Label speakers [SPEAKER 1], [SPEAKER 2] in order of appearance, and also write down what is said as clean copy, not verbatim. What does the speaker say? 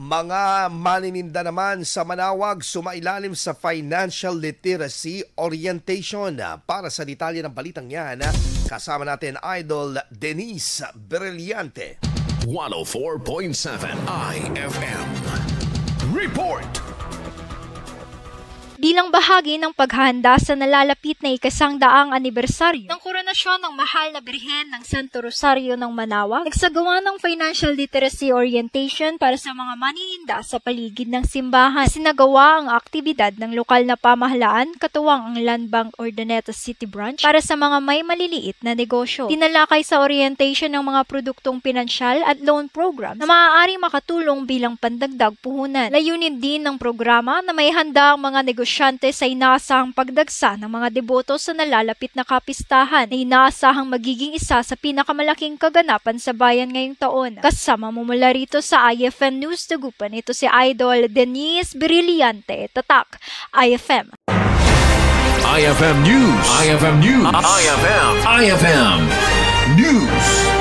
[SPEAKER 1] Mga manininda naman sa Manawag sumailalim sa financial literacy orientation. Para sa detalye ng balitang yan, kasama natin Idol Denise Brillante.
[SPEAKER 2] 104.7 IFM Report.
[SPEAKER 3] Bilang bahagi ng paghahanda sa nalalapit na ika-100 anibersaryo ng koronasyon ng Mahal na Birhen ng Santo Rosario ng Manawag, nagsagawa ng financial literacy orientation para sa mga manininda sa paligid ng simbahan. Sinagawa ang aktibidad ng lokal na pamahalaan, katuwang ang Land Bank Urdaneta City Branch, para sa mga may maliliit na negosyo. Tinalakay sa orientation ng mga produktong pinansyal at loan program na maaaring makatulong bilang pandagdag puhunan. Layunin din ng programa na may handa ang mga negosyante sa inaasahang pagdagsa ng mga deboto sa nalalapit na kapistahan na inaasahang magiging isa sa pinakamalaking kaganapan sa bayan ngayong taon. Kasama mo mula rito sa IFM News Dagupan, ito si Idol Denise Brillante, Tatak, IFM.
[SPEAKER 2] IFM News. IFM News. IFM News.